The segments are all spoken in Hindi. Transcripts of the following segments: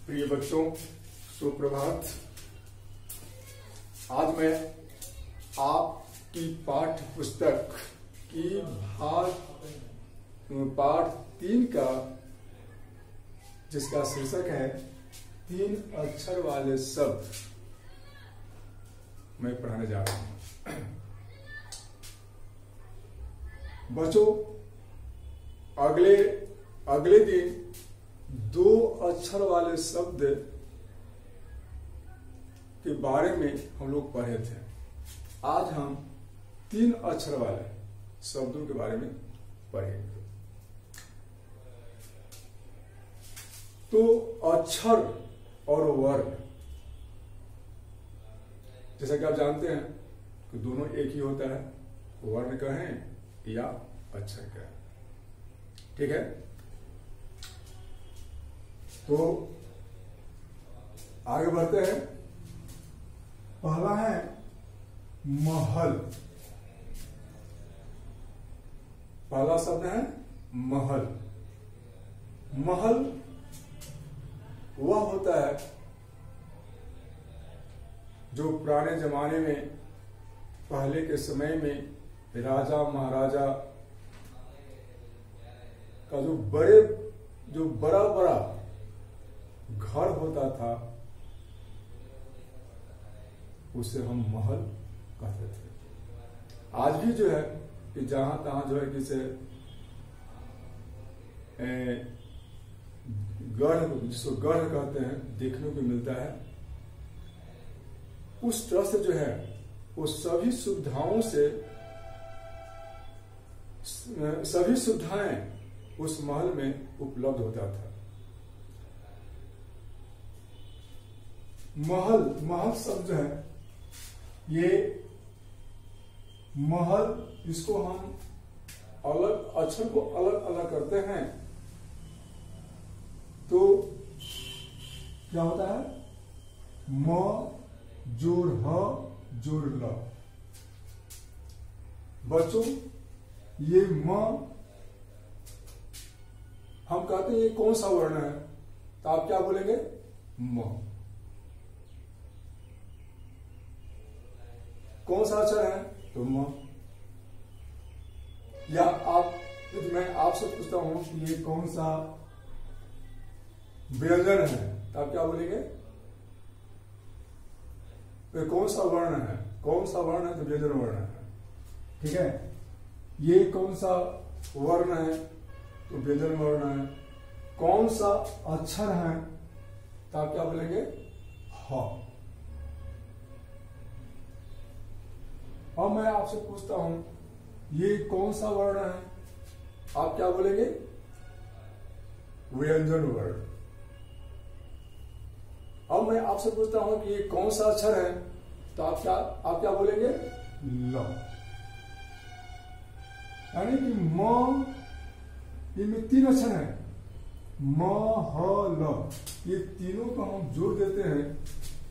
प्रिय बच्चों, सुप्रभात। आज मैं आपकी पाठ्य पुस्तक की पाठ 3 का, जिसका शीर्षक है 3 अक्षर वाले शब्द, मैं पढ़ाने जा रहा हूं। बच्चों, अगले दिन 2 अक्षर वाले शब्द के बारे में हम लोग पढ़े थे। आज हम 3 अक्षर वाले शब्दों के बारे में पढ़ेंगे। तो अक्षर और वर्ण, जैसा कि आप जानते हैं कि दोनों एक ही होता है, वर्ण कहें या अक्षर कहें। ठीक है, तो आगे बढ़ते हैं। पहला है महल। पहला शब्द है महल। महल वह होता है जो पुराने जमाने में, पहले के समय में राजा महाराजा का जो बड़ा बड़ा घर होता था, उसे हम महल कहते थे। आज भी जो है कि जहां तहां जो है किसे गढ़, जिसको गढ़ कहते हैं, देखने को मिलता है। उस तरह से जो है वो सभी सुविधाएं उस महल में उपलब्ध होता था। महल शब्द है, ये महल, इसको हम अलग अक्षर को अलग अलग करते हैं तो क्या होता है? म जोड़ ह जोड़ ल। बच्चों, ये म हम कहते हैं ये कौन सा वर्ण है, तो आप क्या बोलेंगे? म। कौन सा अक्षर है? तो म। या मैं आपसे पूछता हूं कि ये कौन सा व्यंजन है, तो आप क्या बोलेंगे? ये कौन सा वर्ण है? कौन सा वर्ण है? तो व्यंजन वर्ण है। ठीक है, ये कौन सा वर्ण है? तो व्यंजन वर्ण है। कौन सा अक्षर है? तो आप क्या बोलेंगे? ह। अब मैं आपसे पूछता हूं, ये कौन सा वर्ण है? आप क्या बोलेंगे? व्यंजन वर्ण। अब मैं आपसे पूछता हूं कि ये कौन सा अक्षर है, तो आप क्या बोलेंगे? ल। यानी कि म, इनमें 3 अक्षर हैं, म ह ल। ये तीनों को हम जोड़ देते हैं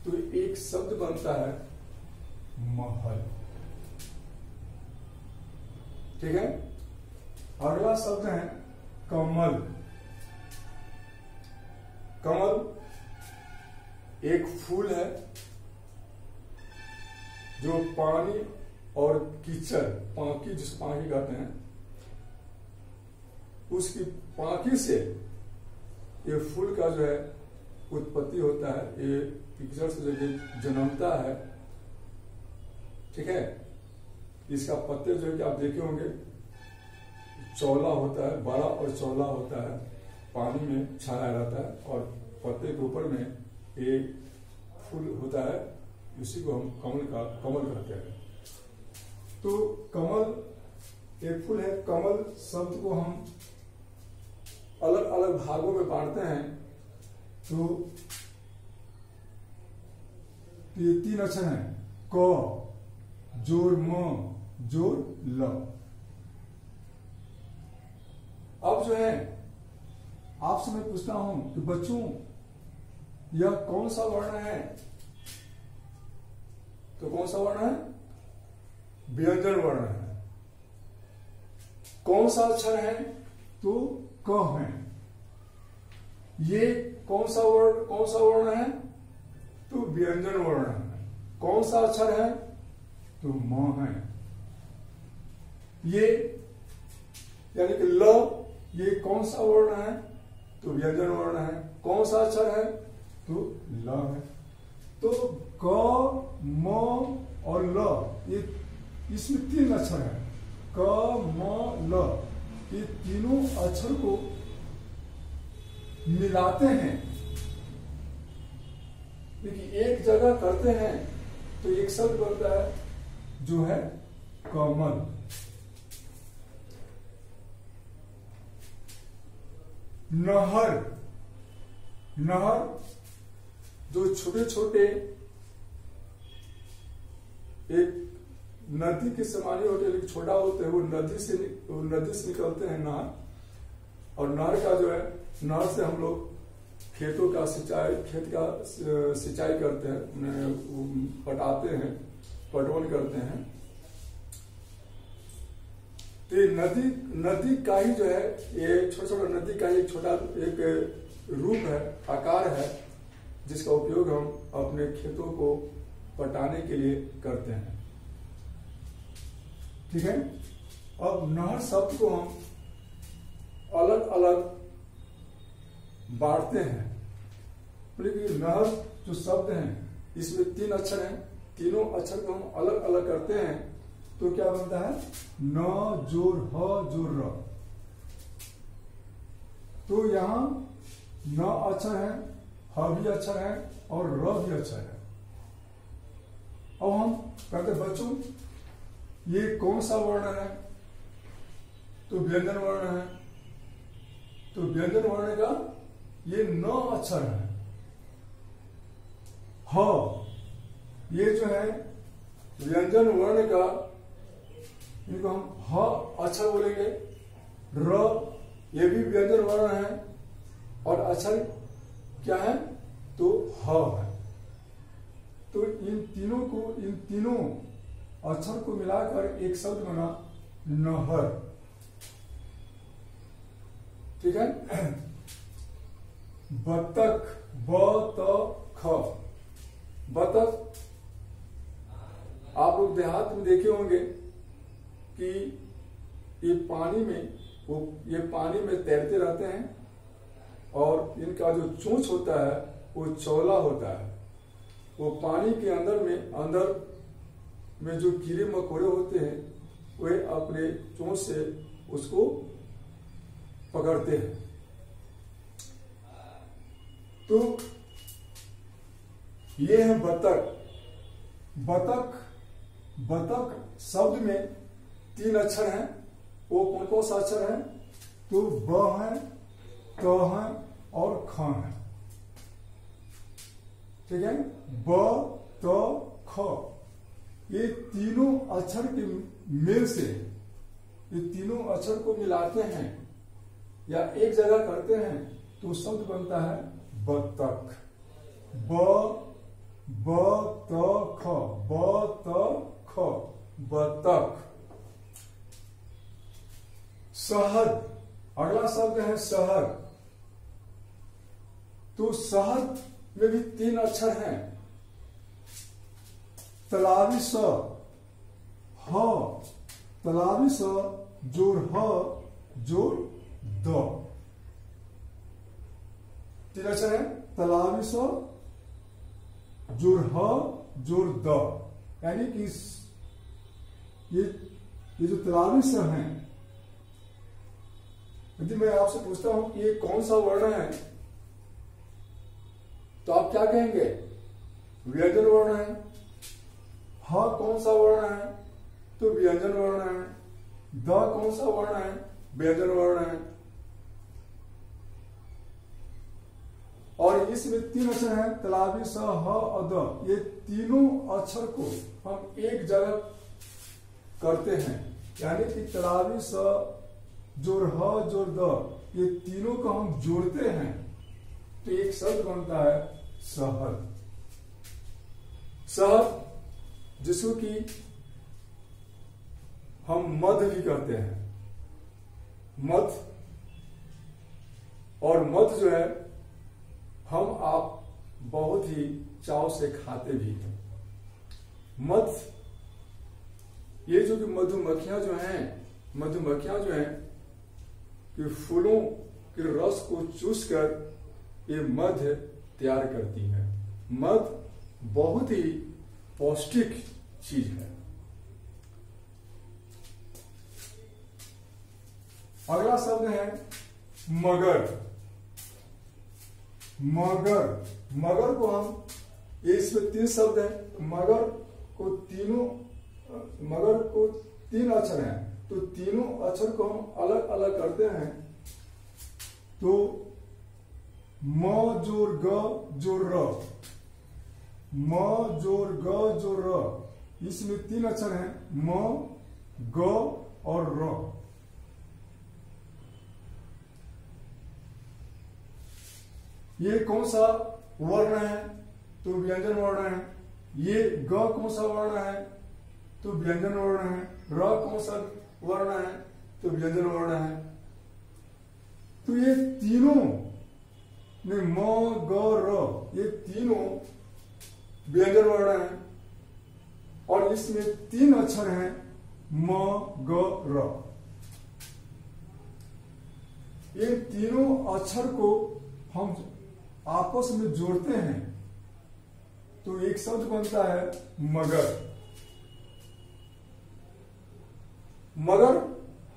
तो एक शब्द बनता है महल। ठीक है, अगला शब्द है कमल। कमल एक फूल है जो पानी और कीचड़, पांकी, जिस पांकी कहते हैं, उसकी पांकी से ये फूल का जो है उत्पत्ति होता है। ये कीचड़ से जो जन्मता है। ठीक है, इसका पत्ते जो है कि आप देखे होंगे, चौला होता है, बड़ा और चौला होता है, पानी में छाया रहता है, और पत्ते के ऊपर में एक फूल होता है, उसी को हम कमल कहते हैं। तो कमल एक फूल है। कमल शब्द को हम अलग अलग भागों में बांटते हैं तो ये 3 अक्षर हैं, क जोड़ म जोड़ ल। अब जो है आपसे मैं पूछता हूं कि बच्चों, यह कौन सा वर्ण है? तो कौन सा वर्ण है? व्यंजन वर्ण है। कौन सा अक्षर है? तो क है। ये कौन सा वर्ण है? तो व्यंजन वर्ण है। कौन सा अक्षर है? तो म है। ये यानी कि ल, ये कौन सा वर्ण है? तो व्यंजन वर्ण है। कौन सा अक्षर है? तो ल है। तो क, म और ल, ये इसमें 3 अक्षर है। क, म, ल, ये तीनों अक्षर को मिलाते हैं, देखिए एक जगह करते हैं तो एक शब्द बनता है जो है कमल। नहर, नहर जो छोटे छोटे एक नदी के समान ही होते हैं लेकिन छोटा होते हैं, वो नदी से निकलते हैं नहर। और नहर का जो है, नहर से हम लोग खेतों का खेत का सिंचाई करते हैं, उन्हें पटाते हैं, पटवन करते हैं। तो ये नदी का ही जो है, ये छोटा नदी का ही छोटा एक रूप है, आकार है, जिसका उपयोग हम अपने खेतों को पटाने के लिए करते हैं। ठीक है। अब नहर शब्द को हम अलग अलग बांटते हैं। लेकिन नहर जो शब्द है इसमें 3 अक्षर हैं, तीनों अक्षर को हम अलग अलग करते हैं तो क्या बनता है? न जोर ह जोर र। तो यहां न अक्षर है, ह भी अक्षर है और र भी अक्षर है। अब हम कहते बच्चों ये कौन सा वर्ण है? तो व्यंजन वर्ण है। तो व्यंजन वर्ण का ये 9 अक्षर है। ह, ये जो है व्यंजन वर्ण का, इनको हम ह अक्षर बोलेंगे। र, ये भी व्यंजन वर्ण है और अक्षर क्या है? तो ह है। तो इन तीनों अक्षर को मिलाकर एक शब्द बना नहर। ठीक है। बतख, ब त ख, बतख आप लोग देहात में देखे होंगे कि ये पानी में तैरते रहते हैं और इनका जो चोंच होता है वो चौला होता है। वो पानी के अंदर में जो कीड़े मकोड़े होते हैं वे अपने चोंच से उसको पकड़ते हैं। तो ये है बतख। बतख शब्द में 3 अक्षर हैं। वो कौन कौन सा अक्षर है? तो ब है, त है और ख है। ठीक है। ब, त, ख, ये तीनों अक्षर के मेल से, ये तीनों अक्षर को मिलाते हैं या एक जगह करते हैं तो शब्द बनता है बतख। ब त ख, ब त ख, बतख। शहद, अगला शब्द है शहर। तो शहद में भी 3 अक्षर हैं। तलावी स, ह, तलावी स जोर ह जोर द। 3 अक्षर है। तलावी स जोर ह जोर द, यानी कि ये जो तलावी स है, यदि मैं आपसे पूछता हूं कि ये कौन सा वर्ण है तो आप क्या कहेंगे? व्यंजन वर्ण है। ह कौन सा वर्ण है? तो व्यंजन वर्ण है। द कौन सा वर्ण है? व्यंजन वर्ण है। और इसमें 3 अक्षर हैं, तलावी स, ह और द। ये तीनों अक्षर को हम एक जगह करते हैं, यानी कि तलावी स जोर ह जोर द, ये तीनों को हम जोड़ते हैं तो एक शब्द बनता है शहद। शहद जिसको कि हम मध भी करते हैं। मध, और मध जो है हम आप बहुत ही चाव से खाते भी हैं। मध, ये जो कि मधुमक्खियां जो हैं कि फूलों के रस को चूसकर ये मध तैयार करती हैं। मध बहुत ही पौष्टिक चीज है। अगला शब्द है मगर। मगर को हम, ये इसमें 3 शब्द है। मगर को 3 अक्षर हैं, तो तीनों अक्षर को हम अलग अलग करते हैं। तो म जोर ग जोर र, म जोर ग जोर र, इसमें 3 अक्षर हैं, म ग और र। ये कौन सा वर्ण है? तो व्यंजन वर्ण है। ये ग कौन सा वर्ण है? तो व्यंजन वर्ण है। र कौन सा वर्ण है? तो व्यंजन वर्ण है। तो ये तीनों में म ग र, ये तीनों व्यंजन वर्ण है और इसमें 3 अक्षर हैं, म ग र। ये तीनों अक्षर को हम आपस में जोड़ते हैं तो एक शब्द बनता है मगर। मगर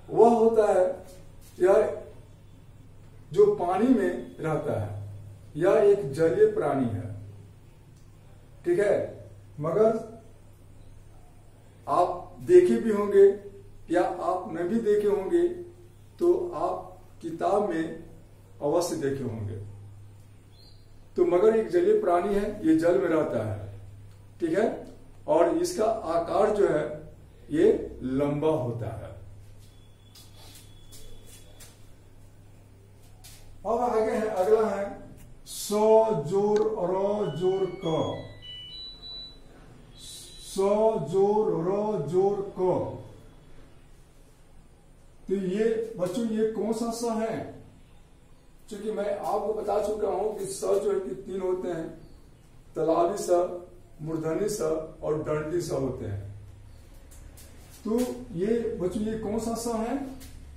वह होता है यह जो पानी में रहता है, यह एक जलीय प्राणी है। ठीक है। मगर आप देखे भी होंगे या आप न भी देखे होंगे, तो आप किताब में अवश्य देखे होंगे। तो मगर एक जलीय प्राणी है, ये जल में रहता है। ठीक है। और इसका आकार जो है ये लंबा होता है। अब आगे है, अगला है स जोर र जोर क। स जोर र जोर क। तो ये बच्चों ये कौन सा स है? क्योंकि मैं आपको बता चुका हूं कि स जो है कि 3 होते हैं, तालाबी स, मूर्धनी स और दंडी स होते हैं। तो ये बच्चों ये कौन सा स है?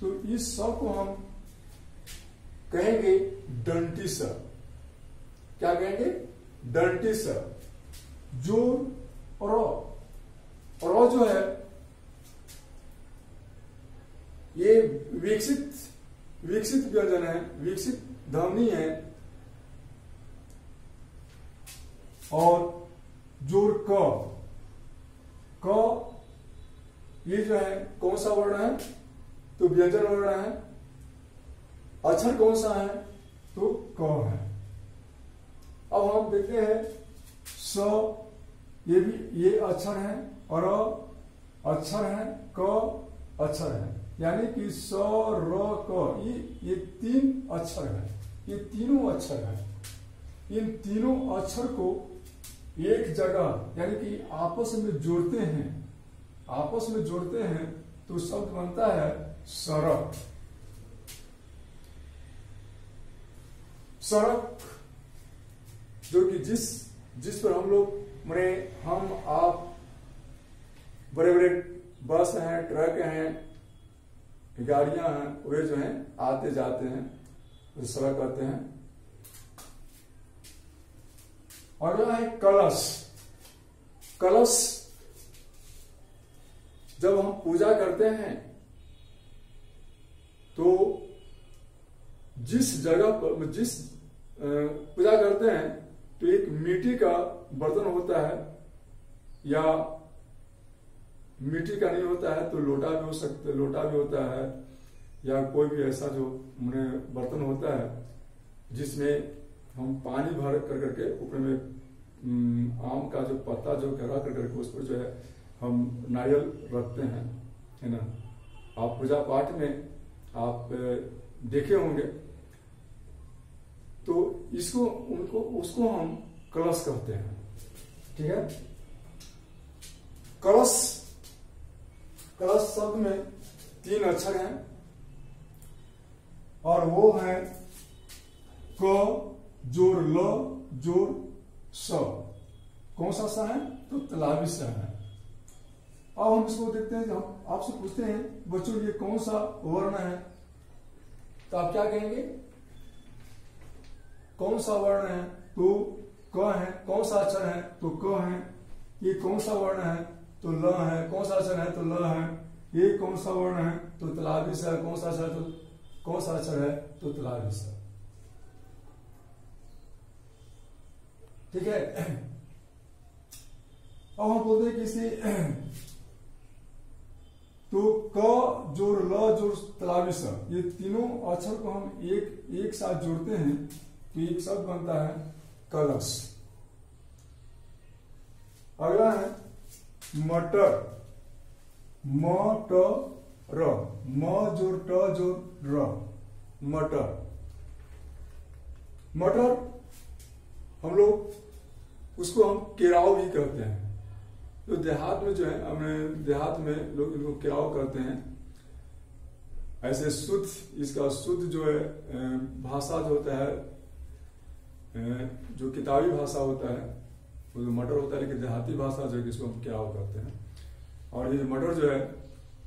तो इस स को हम कहेंगे दंडी स। क्या कहेंगे? दंडी स। जो र जो है ये विकसित व्यंजन है, विकसित ध्वनि है। और जोर क ये जो है कौन सा वर्ण है? तो व्यंजन वर्ण है। अक्षर कौन सा है? तो क है। अब हम देखते हैं स, ये अक्षर है और अक्षर है, क अक्षर है, यानी कि स र क ये 3 अक्षर है। ये तीनों अक्षर है। इन तीनों अक्षर को एक जगह यानी कि आपस में जोड़ते हैं तो शब्द बनता है सड़क। सड़क जो कि जिस पर हम लोग हम आप बड़े बड़े बस हैं, ट्रक हैं, गाड़ियां हैं, वे जो हैं आते जाते हैं, तो सड़क कहते हैं। अगला है कलश। कलश जब हम पूजा करते हैं तो जिस जगह पर पूजा करते हैं तो एक मिट्टी का बर्तन होता है, या मिट्टी का नहीं होता है तो लोटा भी होता है, या कोई भी ऐसा जो बर्तन होता है जिसमें हम पानी भर करके ऊपर में आम का जो पत्ता जो करा करके उस पर जो है हम नारियल रखते हैं, है ना। आप पूजा पाठ में आप देखे होंगे। तो उसको हम कलश कहते हैं। ठीक है। कलश शब्द में 3 अक्षर हैं और वो है क जोर ल जोर स, कौन सा सा है? तो तलावी सा है। अब हम इसको देखते हैं, हम आपसे पूछते हैं बच्चों ये कौन सा वर्ण है, तो आप क्या कहेंगे? कौन सा वर्ण है? तो क है। कौन सा अक्षर है? तो क है। ये कौन सा वर्ण है? तो ल है। कौन सा अक्षर है? तो ल है। ये कौन सा वर्ण है? तो तलावी सा। कौन सा अक्षर? तो कौन सा अक्षर है? तो तलावी सा। ठीक है। अब हम बोलते हैं कि इसे तो क जोर ल जोर तलावी स, ये तीनों अक्षर को हम एक साथ जोड़ते हैं तो एक शब्द बनता है कलश। अगला है मटर, म ट र, म जोर ट जोर र, मटर। मटर हम लोग उसको हम केराव भी कहते हैं। तो देहात में जो है, अपने देहात में लोग इनको केराव कहते हैं। ऐसे शुद्ध, इसका शुद्ध जो है भाषा जो होता है, जो किताबी भाषा होता है वो जो मटर होता है, लेकिन देहाती भाषा जो है जिसको हम केराव कहते हैं। और ये मटर जो है,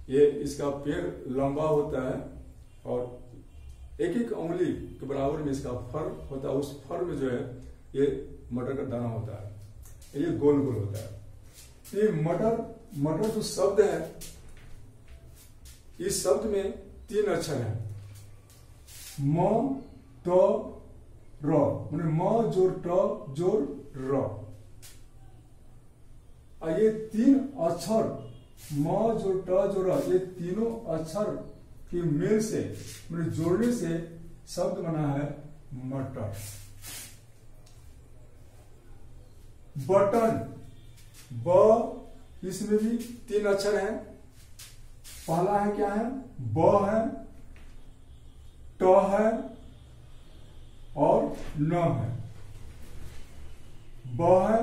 ये इसका पेड़ लंबा होता है और एक एक उंगली के बराबर में इसका फर होता है। उस फर में जो है ये मटर का दाना होता है, ये गोल गोल होता है। ये मटर जो शब्द है, इस शब्द में 3 अक्षर है, म ट र, माने म जोर ट जोर र। और ये 3 अक्षर म जोर ट जोर र, ये तीनों अक्षर के मेल से, माने जोड़ने से शब्द बना है मटर। बटन, ब, इसमें भी 3 अक्षर हैं। पहला है क्या है? ब है, ट है और न है। ब है,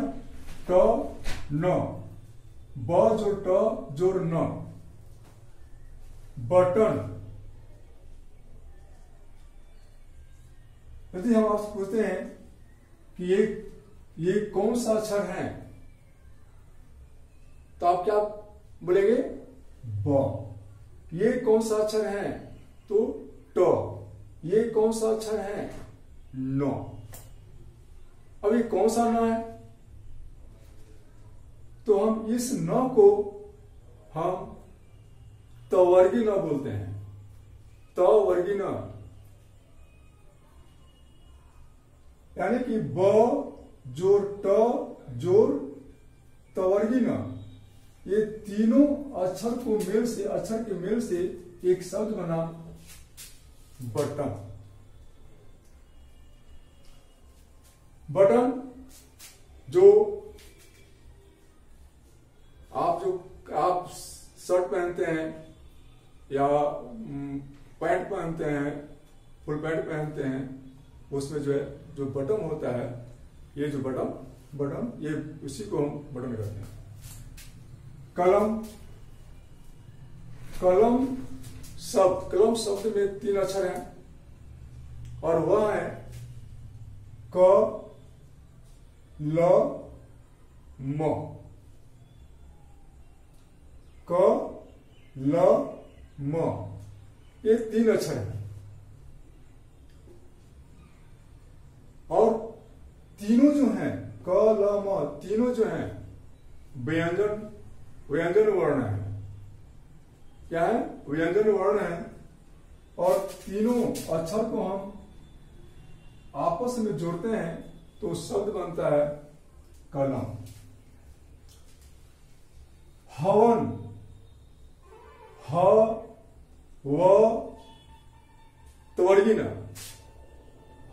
ट, न, ब जोर ट जोर न, बटन। यदि हम आपसे पूछते हैं कि ये कौन सा अक्षर है, तो आप क्या बोलेंगे? ब। ये कौन सा अक्षर है? तो ट। ये कौन सा अक्षर है? न। अब ये कौन सा न है? तो हम इस न को हम तवर्गी न बोलते हैं, तवर्गी न। यानी कि ब जोर ट जोर तवर्गी न, ये तीनों अक्षर के मेल से एक शब्द बना बटन। बटन जो आप शर्ट पहनते हैं या पैंट पहनते हैं, फुल पैंट पहनते हैं, उसमें जो है जो बटन होता है, ये जो बटन ये उसी को हम बटन कहते हैं। कलम, कलम शब्द में 3 अक्षर हैं और वह है क ल म, क ल म, ये 3 अक्षर हैं। और तीनों जो हैं क ल म, तीनों जो हैं व्यंजन वर्ण है। क्या है? व्यंजन वर्ण है। और तीनों अक्षर को हम आपस में जोड़ते हैं तो शब्द बनता है कलम। हवन, ह व तवर्गी न,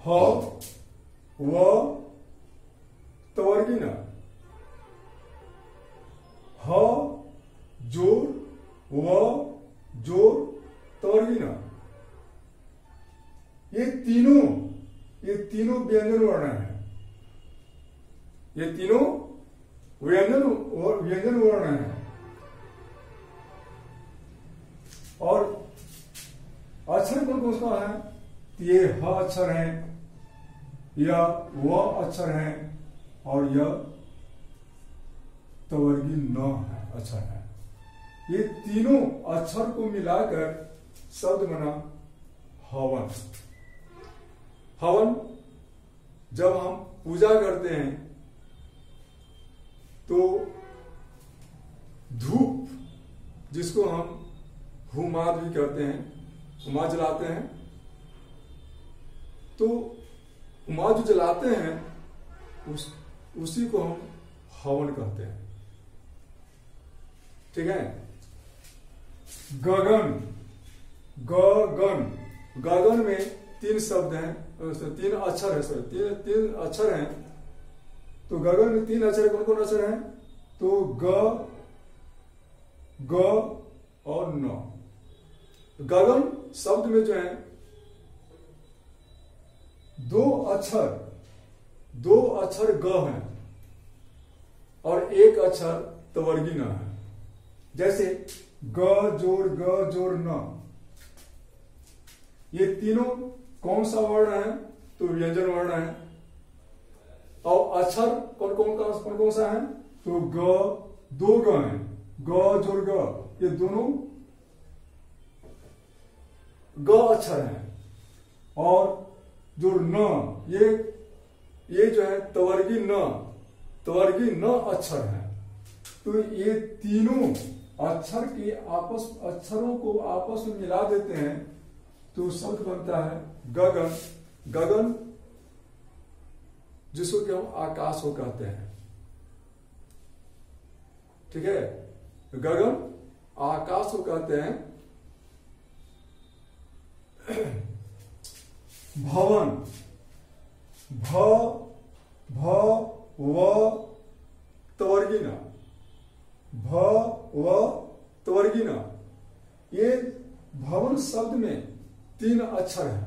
ह व तवर्गी न, ह जोर व जोर तवर्गी न। ये तीनों व्यंजन वर्ण है। ये तीनों व्यंजन वर्ण है। और अक्षर कौन कौन सा है? ये ह अक्षर है, यह वह अक्षर है और यह तवर्गी न है अक्षर है। ये तीनों अक्षर को मिलाकर शब्द बना हवन। हवन जब हम पूजा करते हैं तो धूप, जिसको हम हुमाद भी कहते हैं, हुमाद जलाते हैं, तो हुमाद जो जलाते हैं उसी को हम हवन कहते हैं। ठीक है। गगन, गगन, गगन में तीन शब्द हैं, तीन अक्षर है, सॉरी तीन अक्षर हैं। तो गगन में तीन अक्षर, कौन कौन अक्षर हैं? तो ग, ग और न। गगन शब्द में जो है दो अक्षर ग है और एक अक्षर तवर्गी न है। जैसे ग जोड़ न, ये तीनों कौन सा वर्ण है? तो व्यंजन वर्ण है। और अक्षर कौन कौन सा है? तो ग, दो ग है, ग जोड़ ग, ये दोनों ग अक्षर है। और जो न, ये जो है तवर्गी न अक्षर है। तो ये तीनों अक्षरों को आपस में मिला देते हैं तो शब्द बनता है गगन। गगन जिसको कि हम आकाश को कहते हैं। ठीक है। गगन आकाश को कहते हैं। भवन, व तवर्गी न, व तवर्गी न। ये भवन शब्द में तीन अक्षर है।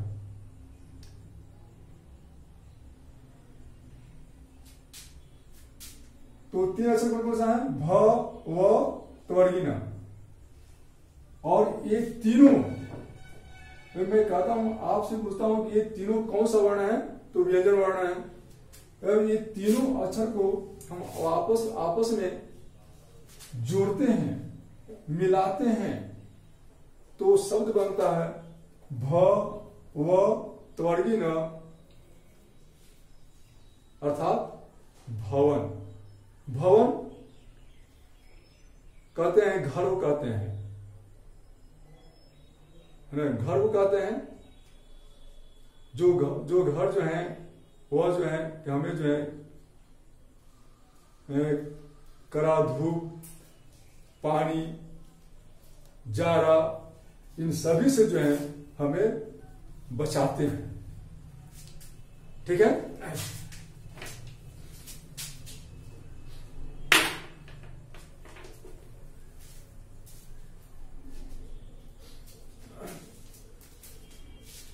तो तीन अक्षर कौन कौन सा है? व तवर्गी न। और ये तीनों, तो मैं कहता हूं, आपसे पूछता हूं कि ये तीनों कौन सा वर्ण है? तो व्यंजन वर्ण है। ये तीनों अक्षर को हम आपस में जोड़ते हैं, मिलाते हैं तो शब्द बनता है व तवर्गी न, अर्थात भवन। भवन कहते हैं, घर को कहते हैं, घर को कहते हैं। जो घर जो है वह जो है कि हमें जो है कड़ा धूप, पानी, जाड़ा, इन सभी से जो है हमें बचाते हैं। ठीक है।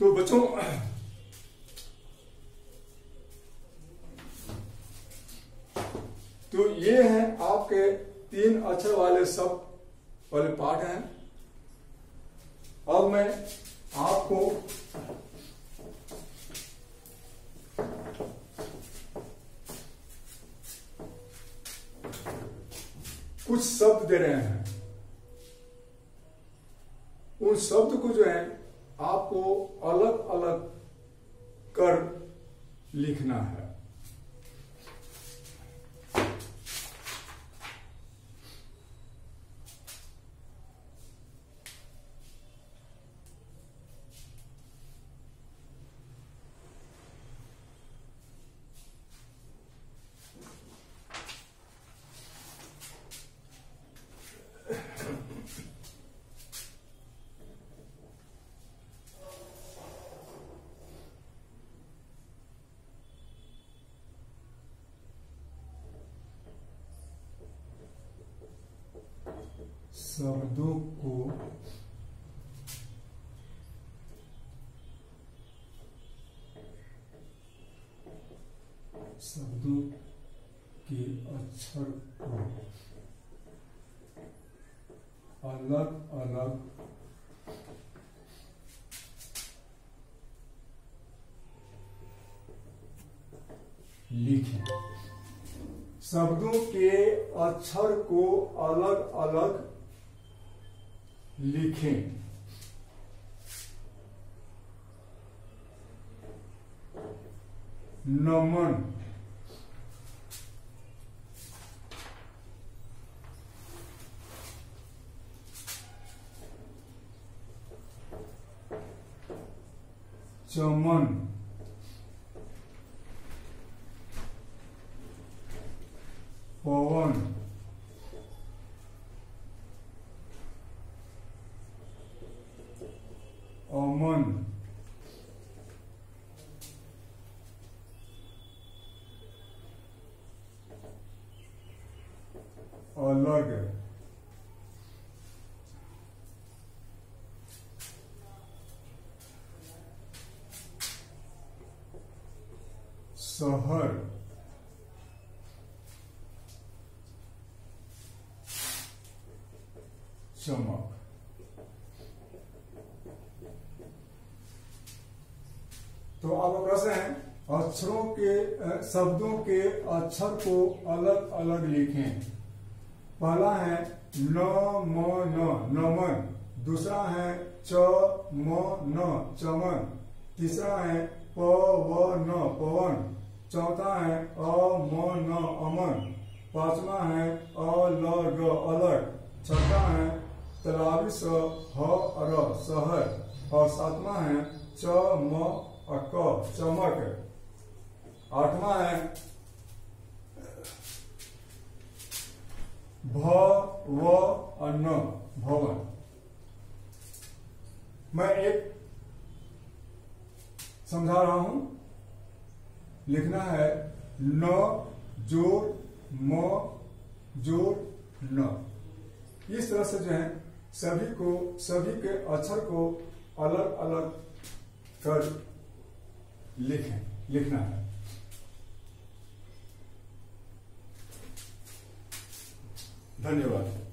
तो बच्चों, तो ये है आपके तीन अक्षर वाले शब्द वाले पाठ हैं। अब मैं आपको कुछ शब्द दे रहे हैं। उन शब्द को जो है आपको अलग अलग कर लिखना है। शब्दों को शब्दों के अक्षर को अलग अलग लिखें। शब्दों के अक्षर को अलग अलग लिखें। नमन, चमन, पवन, अमन, अलग, शहर, चमक। तो अब प्रश्न है, अक्षरों के शब्दों के अक्षर को अलग अलग लिखें। पहला है न म न नमन, दूसरा है च म न चमन, तीसरा है प व न पवन, चौथा है अ म न अमन, पांचवा है अ ल ग अलग, छठा है तलावी स ह र शहर, और सातवां है च म क चमक, आठवां है भ व न भवन। मैं एक समझा रहा हूं। लिखना है न जोड़ म जोड़ न। इस तरह से जो है सभी के अक्षर को अलग अलग कर लिखना है। धन्यवाद।